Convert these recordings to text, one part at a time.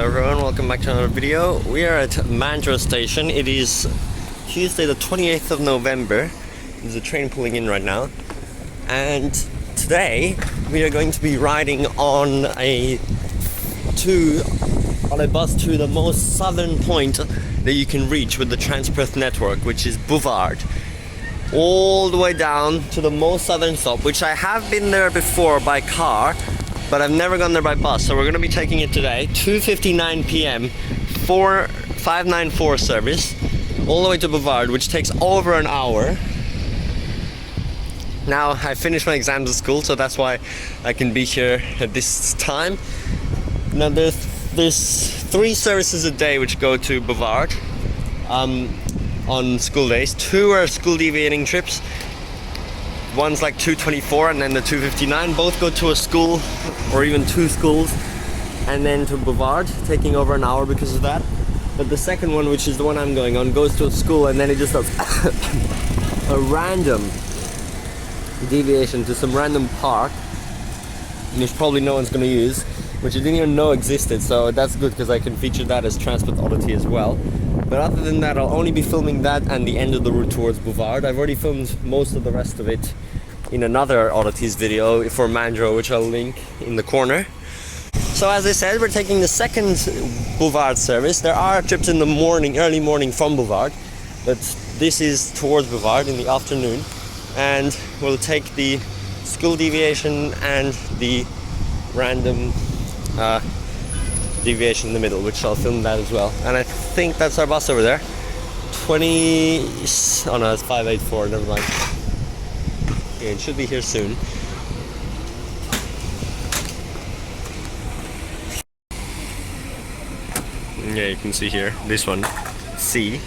Hello everyone, welcome back to another video. We are at Mandurah station. It is Tuesday the 28th of November. There's a train pulling in right now. And today we are going to be riding on a bus to the most southern point that you can reach with the Transperth network, which is Bouvard. All the way down to the most southern stop, which I have been there before by car, but I've never gone there by bus, so we're going to be taking it today. 2:59 p.m. 594 service all the way to Bouvard, which takes over an hour. Now I finished my exams at school, so that's why I can be here at this time. Now there's 3 services a day which go to Bouvard on school days. 2 are school deviating trips. One's like 2:24 and then the 2:59. Both go to a school or even 2 schools and then to Bouvard, taking over an hour because of that. But the second one, which is the one I'm going on, goes to a school and then it just does a random deviation to some random park, which probably no one's going to use, which I didn't even know existed, so that's good because I can feature that as Transperth Oddity as well. But other than that, I'll only be filming that and the end of the route towards Bouvard. I've already filmed most of the rest of it in another Oddities video for Mandurah, which I'll link in the corner. So as I said, we're taking the second Bouvard service. There are trips in the morning, early morning from Bouvard, but this is towards Bouvard in the afternoon. And we'll take the school deviation and the random deviation in the middle, which I'll film that as well. And I think that's our bus over there. Oh no, it's 584, never mind. Okay, it should be here soon. Yeah, you can see here, this one, C.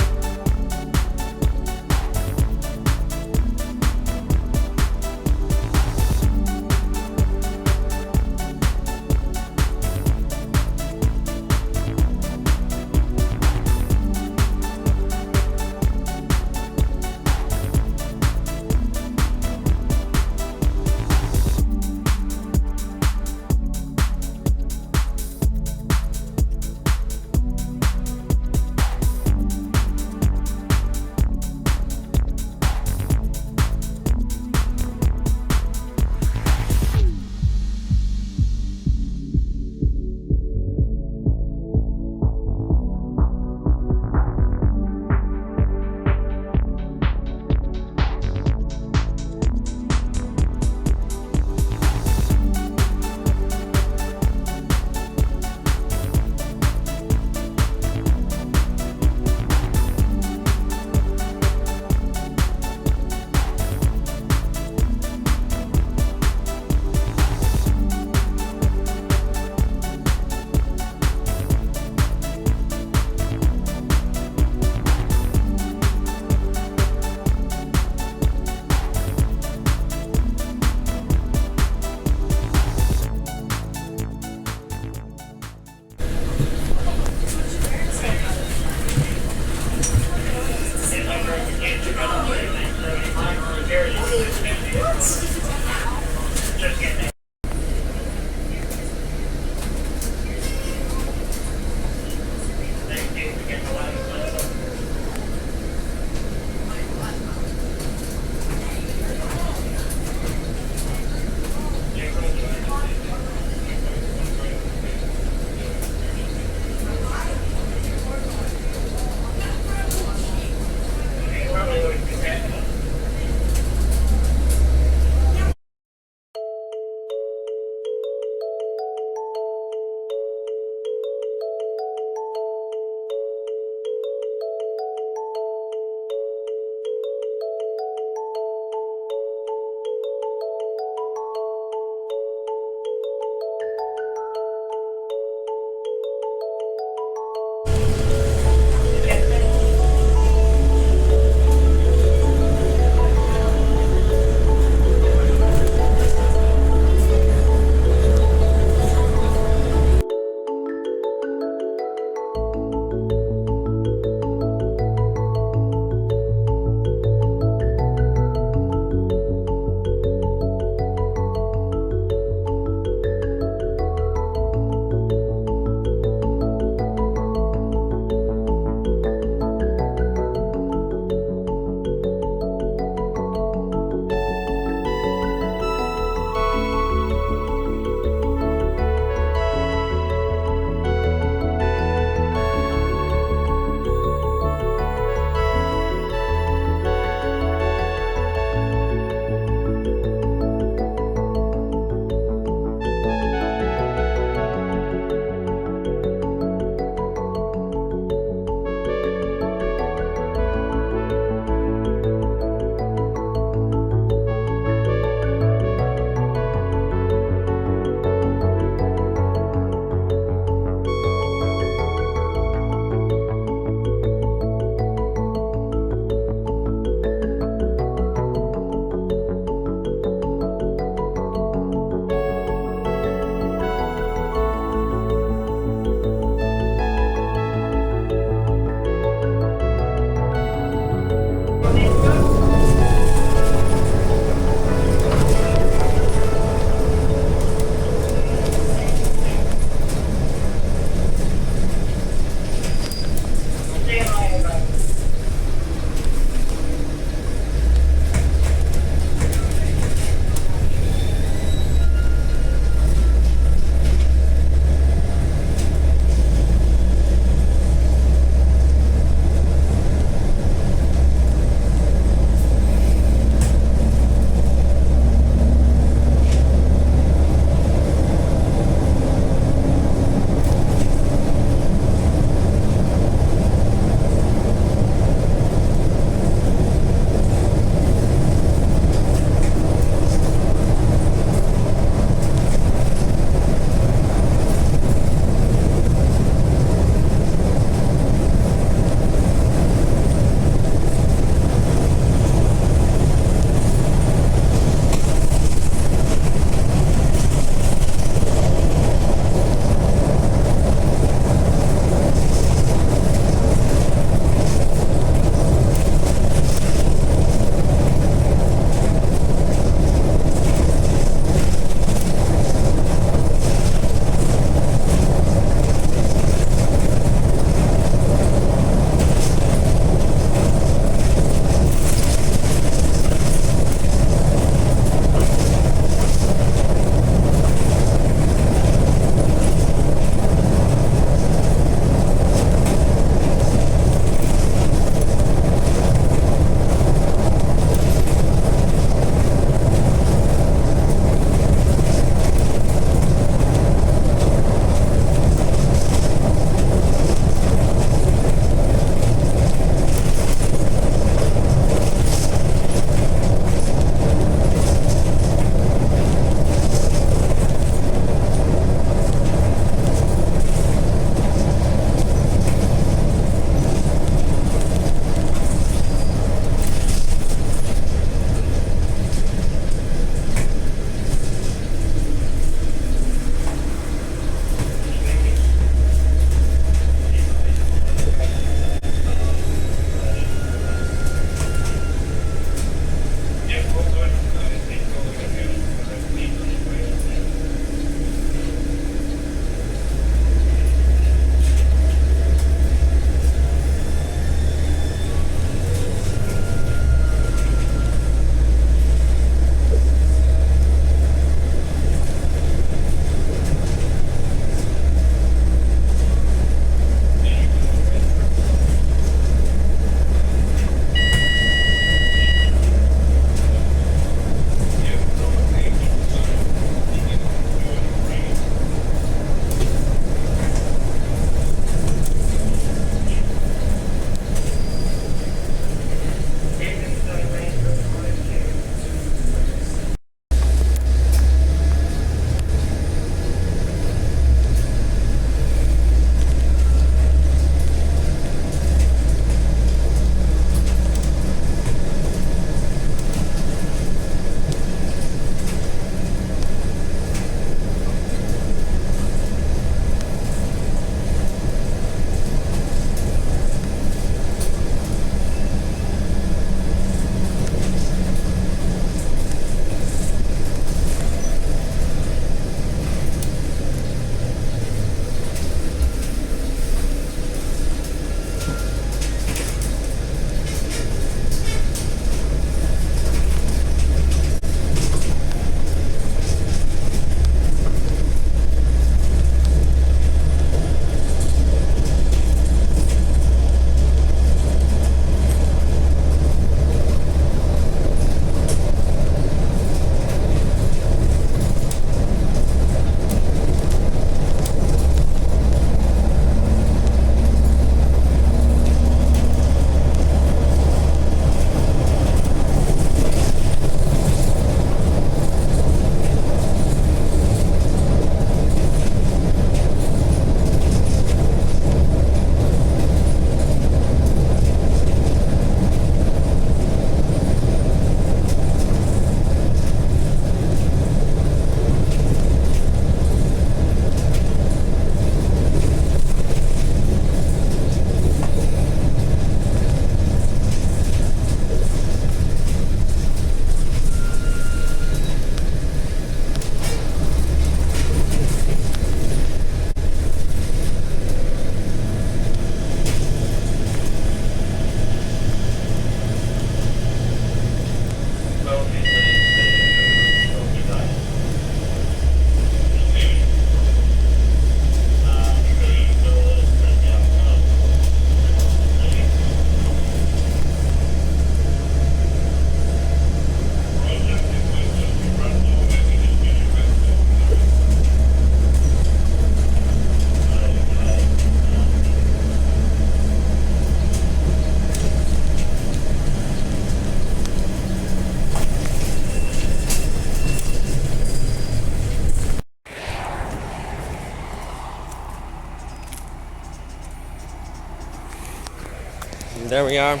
there we are.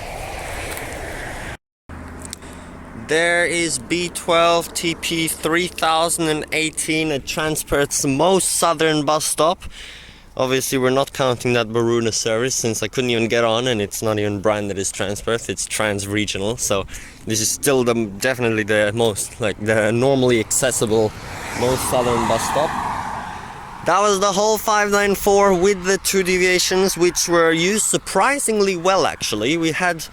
There is B12 TP 3018 at Transperth's most southern bus stop. Obviously we're not counting that Baruna service since I couldn't even get on, and it's not even branded as Transperth, it's trans-regional, so this is still definitely the most, like, the normally accessible most southern bus stop. That was the whole 594 with the 2 deviations, which were used surprisingly well actually. We had,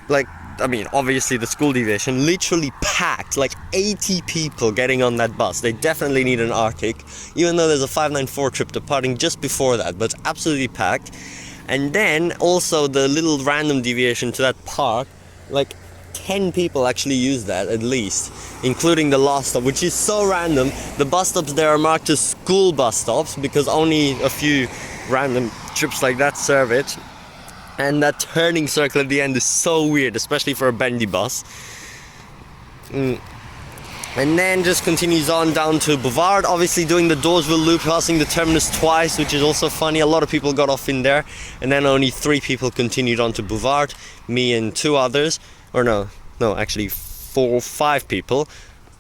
like, I mean, obviously the school deviation literally packed, like 80 people getting on that bus. They definitely need an Arctic, even though there's a 594 trip departing just before that, but absolutely packed. And then also the little random deviation to that park, like 10 people actually use that at least, including the last stop, which is so random. The bus stops there are marked as school bus stops because only a few random trips like that serve it. And that turning circle at the end is so weird, especially for a bendy bus. And then just continues on down to Bouvard, obviously doing the Dawesville loop, passing the terminus twice, which is also funny. A lot of people got off in there, and then only 3 people continued on to Bouvard, me and 2 others, or no, actually 5 people,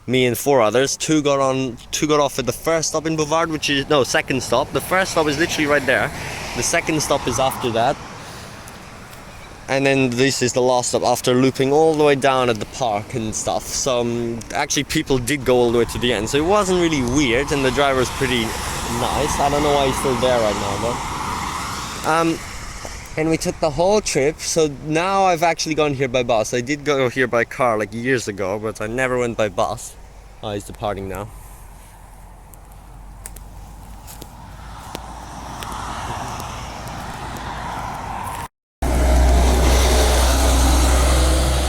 me and 4 others. 2 got off at the first stop in Bouvard, which is, no, second stop. The first stop is literally right there. The second stop is after that. And then this is the last stop after looping all the way down at the park and stuff. So actually people did go all the way to the end, so it wasn't really weird, and the driver was pretty nice. I don't know why he's still there right now though. And we took the whole trip, so now I've actually gone here by bus. I did go here by car like years ago, but I never went by bus. Oh, he's departing now.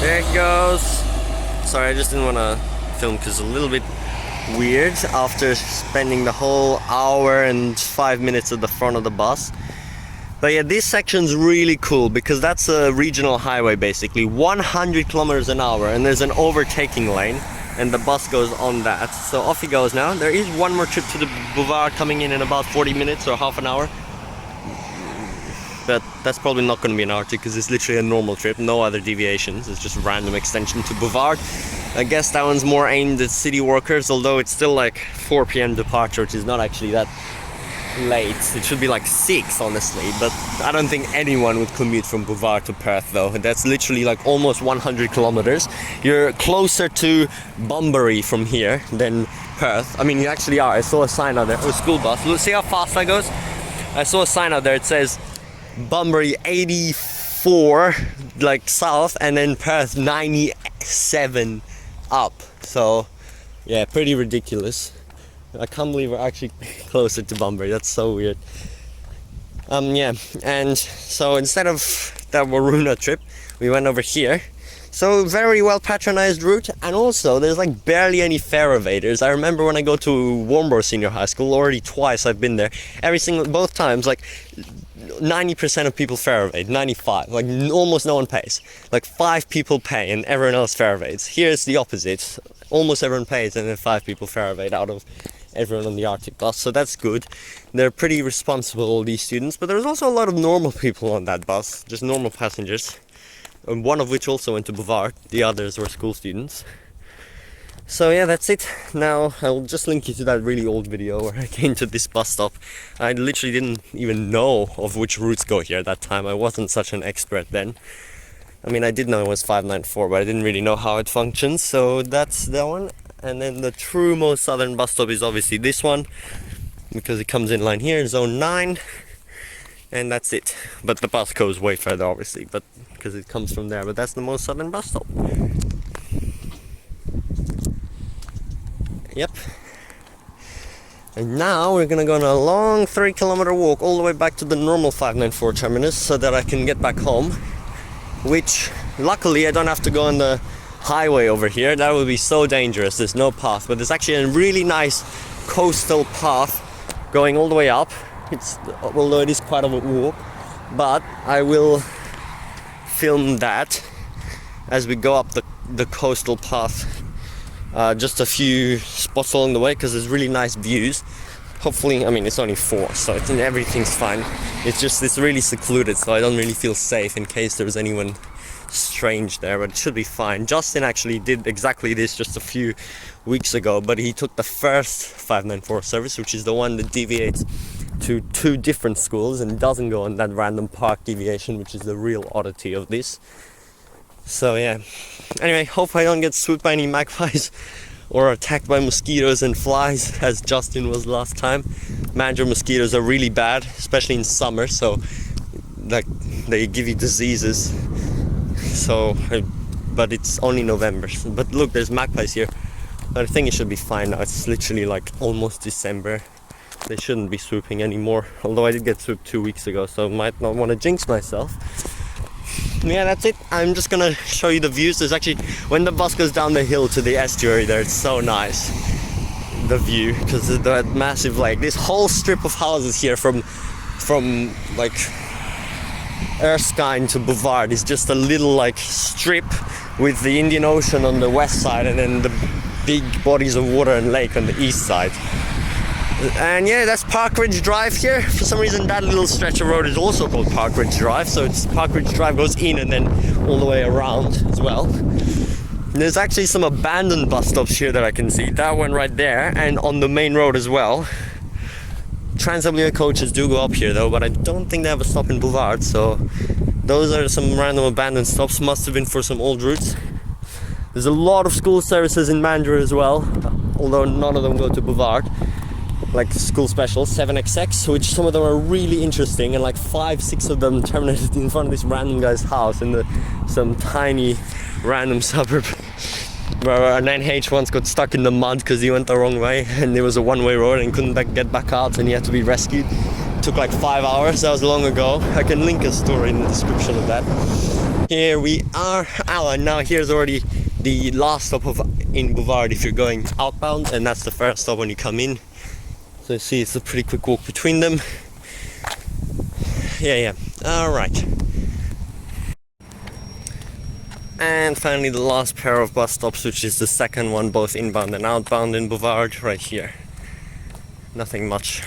There it goes. Sorry, I just didn't want to film because it's a little bit weird after spending the whole hour and 5 minutes at the front of the bus. But yeah, this section's really cool because that's a regional highway basically, 100 kilometers an hour, and there's an overtaking lane and the bus goes on that. So off he goes now. There is one more trip to the Bouvard coming in about 40 minutes or half an hour. But that's probably not going to be an Arctic because it's literally a normal trip, no other deviations. It's just a random extension to Bouvard. I guess that one's more aimed at city workers, although it's still like 4 p.m. departure, which is not actually that late. It should be like 6 honestly, but I don't think anyone would commute from Bouvard to Perth though. That's literally like almost 100 kilometers. You're closer to Bunbury from here than Perth. I mean, you actually are. I saw a sign out there, a school bus. Let's see how fast that goes. I saw a sign out there, it says Bunbury 84 like south, and then Perth 97 up. So yeah, pretty ridiculous. I can't believe we're actually closer to Bunbury. That's so weird. Yeah, and so instead of that Waruna trip, we went over here. So very well patronized route, and also there's like barely any fare evaders. I remember when I go to Warmborough Senior High School, already twice I've been there. Both times, like 90% of people fare evade, 95, like almost no one pays. Like 5 people pay and everyone else fare evades. Here it's the opposite. Almost everyone pays and then 5 people fare evade out of everyone on the Arctic bus, so that's good. They're pretty responsible, all these students, but there's also a lot of normal people on that bus, just normal passengers. And one of which also went to Bouvard, the others were school students. So yeah, that's it. Now I'll just link you to that really old video where I came to this bus stop. I literally didn't even know of which routes go here at that time. I wasn't such an expert then. I mean, I did know it was 594, but I didn't really know how it functions, so that's that one. And then the true most southern bus stop is obviously this one, because it comes in line here, zone 9, and that's it. But the bus goes way further obviously, but because it comes from there, but that's the most southern bus stop. Yep. And now we're gonna go on a long 3-kilometer walk all the way back to the normal 594 terminus so that I can get back home, which luckily I don't have to go on the highway over here. That would be so dangerous. There's no path, but there's actually a really nice coastal path going all the way up. Although it is quite a walk, but I will film that as we go up the coastal path. Just a few spots along the way because there's really nice views. hopefully, I mean, it's only 4, so everything's fine. It's really secluded, so I don't really feel safe in case there's anyone strange there, but it should be fine. Justin actually did exactly this just a few weeks ago, but he took the first 594 service, which is the one that deviates to 2 different schools and doesn't go on that random park deviation, which is the real oddity of this. So yeah, anyway, hope I don't get swooped by any magpies or attacked by mosquitoes and flies as Justin was last time. Mandurah mosquitoes are really bad, especially in summer, so like they give you diseases. So but it's only November. But look, there's magpies here, but I think it should be fine now. It's literally like almost December. They shouldn't be swooping anymore, although I did get swooped 2 weeks ago, so I might not want to jinx myself. Yeah, that's it. I'm just gonna show you the views. There's actually, when the bus goes down the hill to the estuary there, it's so nice, the view, because of that massive lake. This whole strip of houses here from like Erskine to Bouvard is just a little like strip with the Indian Ocean on the west side and then the big bodies of water and lake on the east side. And yeah, that's Parkridge Drive here. For some reason that little stretch of road is also called Parkridge Drive, so it's Parkridge Drive goes in and then all the way around as well. And there's actually some abandoned bus stops here that I can see. That one right there, and on the main road as well. Trans coaches do go up here though, but I don't think they have a stop in Bouvard, so those are some random abandoned stops. Must have been for some old routes. There's a lot of school services in Mandurah as well, although none of them go to Bouvard. Like school specials, 7XX, which some of them are really interesting, and like 5-6 of them terminated in front of this random guy's house in some tiny random suburb where an NH once got stuck in the mud because he went the wrong way and there was a one-way road and couldn't get back out and he had to be rescued. It took like 5 hours. That was long ago. I can link a story in the description of that. Here we are. And now here's already the last stop in Bouvard if you're going outbound, and that's the first stop when you come in. So you see it's a pretty quick walk between them. Yeah. Alright. And finally the last pair of bus stops, which is the second one, both inbound and outbound in Bouvard, right here. Nothing much.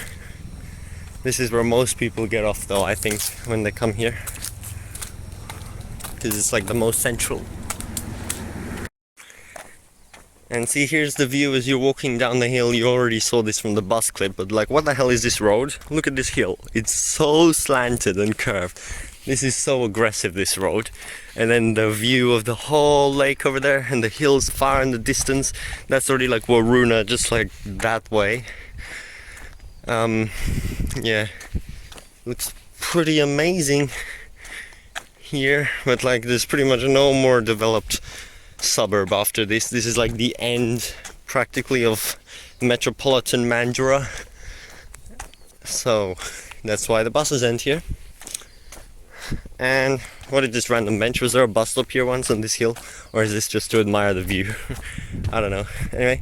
This is where most people get off though, I think, when they come here. Because it's like the most central. And see, here's the view as you're walking down the hill. You already saw this from the bus clip, but like, what the hell is this road? Look at this hill. It's so slanted and curved. This is so aggressive, this road. And then the view of the whole lake over there and the hills far in the distance. That's already like Waruna, just like that way. Yeah, looks pretty amazing here, but like there's pretty much no more developed suburb after this. This is like the end practically of metropolitan Mandurah, so that's why the buses end here. And what is this random bench? Was there a bus stop here once on this hill, or is this just to admire the view? I don't know. Anyway,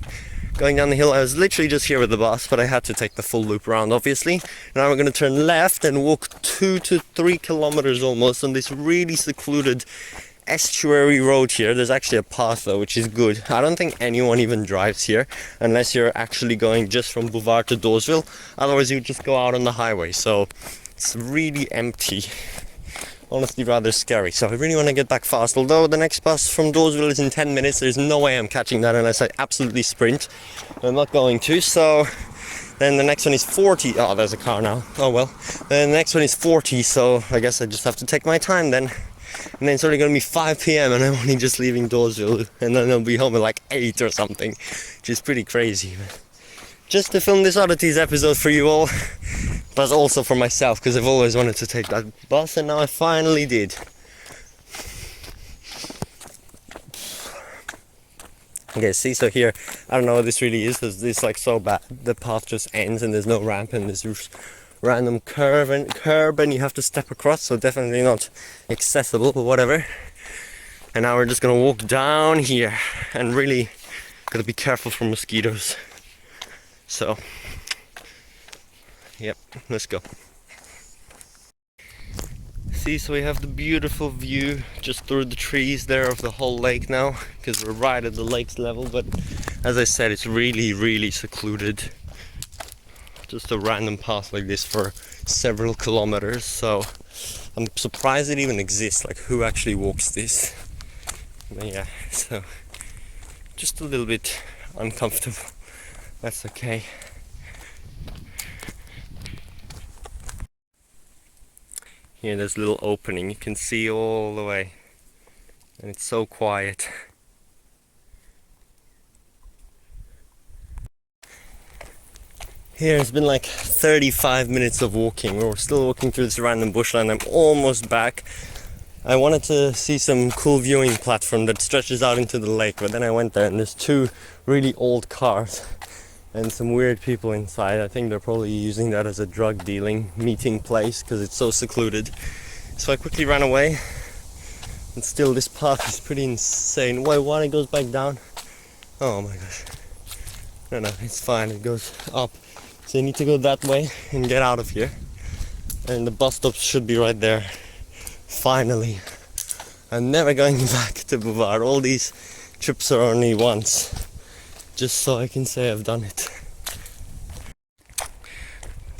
going down the hill, I was literally just here with the bus, but I had to take the full loop around obviously. Now we're going to turn left and walk 2 to 3 kilometers almost on this really secluded estuary road here. There's actually a path though, which is good. I don't think anyone even drives here unless you're actually going just from Bouvard to Dawesville. Otherwise you just go out on the highway, so it's really empty. Honestly rather scary, so I really want to get back fast. Although the next bus from Dawesville is in 10 minutes, there's no way I'm catching that unless I absolutely sprint. I'm not going to, so then the next one is 40. Oh, there's a car now. Oh well. Then the next one is 40, so I guess I just have to take my time then. And then it's only going to be 5 p.m. and I'm only just leaving Dawesville, and then I'll be home at like 8 or something, which is pretty crazy. Just to film this Oddities episode for you all, but also for myself, because I've always wanted to take that bus and now I finally did. Okay, see, so here, I don't know what this really is, because this is like so bad. The path just ends and there's no ramp and there's random curb and you have to step across, so definitely not accessible, but whatever. And now we're just gonna walk down here and really gotta be careful for mosquitoes. So, yep, let's go. See, so we have the beautiful view just through the trees there of the whole lake now, because we're right at the lake's level, but as I said, it's really, really secluded. just a random path like this for several kilometers, so I'm surprised it even exists, like who actually walks this. But yeah, so just a little bit uncomfortable. That's okay. Here there's a little opening, you can see all the way, and it's so quiet. Here it's been like 35 minutes of walking. We're still walking through this random bushland. I'm almost back. I wanted to see some cool viewing platform that stretches out into the lake, but then I went there and there's two really old cars and some weird people inside. I think they're probably using that as a drug dealing meeting place because it's so secluded. So I quickly ran away, and still this path is pretty insane. Why it goes back down? Oh my gosh. No, it's fine, it goes up. So you need to go that way and get out of here. And the bus stop should be right there. Finally. I'm never going back to Bouvard. All these trips are only once. Just so I can say I've done it.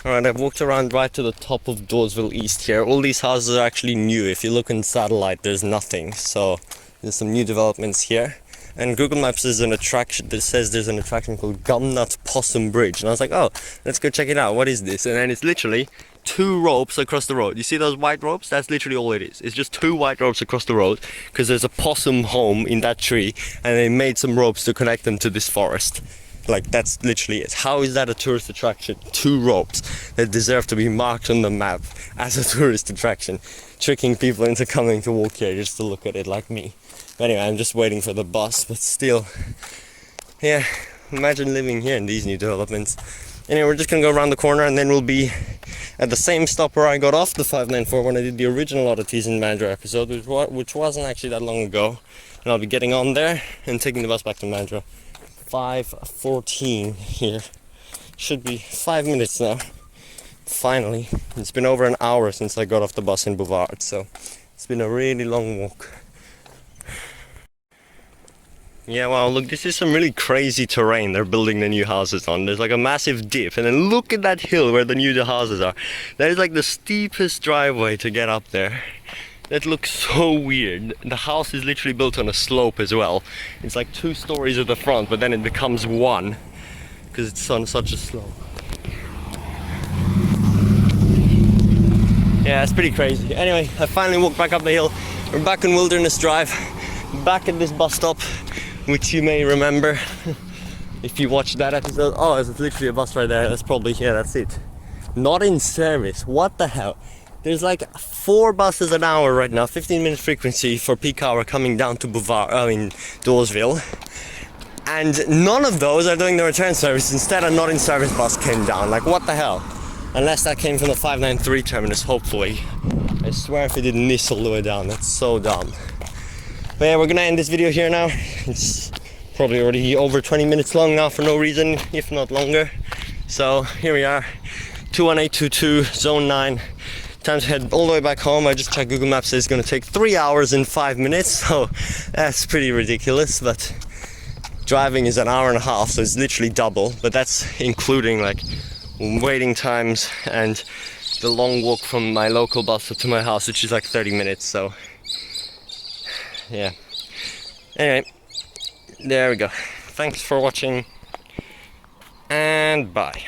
Alright, I've walked around right to the top of Dawesville East here. All these houses are actually new. If you look in satellite, there's nothing. So there's some new developments here. And Google Maps is an attraction that says there's an attraction called Gumnut Possum Bridge. And I was like, oh, let's go check it out. What is this? And then it's literally two ropes across the road. You see those white ropes? That's literally all it is. It's just two white ropes across the road because there's a possum home in that tree and they made some ropes to connect them to this forest. Like, that's literally it. How is that a tourist attraction? Two ropes that deserve to be marked on the map as a tourist attraction, tricking people into coming to walk here just to look at it like me. Anyway, I'm just waiting for the bus, but still, yeah, imagine living here in these new developments. Anyway, we're just gonna go around the corner and then we'll be at the same stop where I got off the 594 when I did the original Oddities in Mandurah episode, which wasn't actually that long ago. And I'll be getting on there and taking the bus back to Mandurah. 5:14 here. Should be 5 minutes now. Finally, it's been over an hour since I got off the bus in Bouvard, so it's been a really long walk. Yeah, wow, look, this is some really crazy terrain they're building the new houses on. There's like a massive dip, and then look at that hill where the new houses are. That is like the steepest driveway to get up there. That looks so weird. The house is literally built on a slope as well. It's like 2 stories at the front, but then it becomes 1 because it's on such a slope. Yeah, it's pretty crazy. Anyway, I finally walked back up the hill. We're back on Wilderness Drive, back at this bus stop, which you may remember if you watched that episode. Oh, it's literally a bus right there. That's probably, yeah, that's it. Not in service. What the hell? There's like 4 buses an hour right now, 15-minute frequency for peak hour coming down to Bouvard, in Dawesville. And none of those are doing the return service. Instead, a not in service bus came down. Like, what the hell? Unless that came from the 593 terminus, hopefully. I swear if it didn't miss all the way down. That's so dumb. But yeah, we're gonna end this video here now. It's probably already over 20 minutes long now for no reason, if not longer. So here we are, 21822, zone 9. Time to head all the way back home. I just checked Google Maps, it's gonna take 3 hours and 5 minutes, so that's pretty ridiculous. But driving is an hour and a half, so it's literally double. But that's including like waiting times and the long walk from my local bus stop to my house, which is like 30 minutes. So yeah. Anyway, there we go. Thanks for watching, and bye.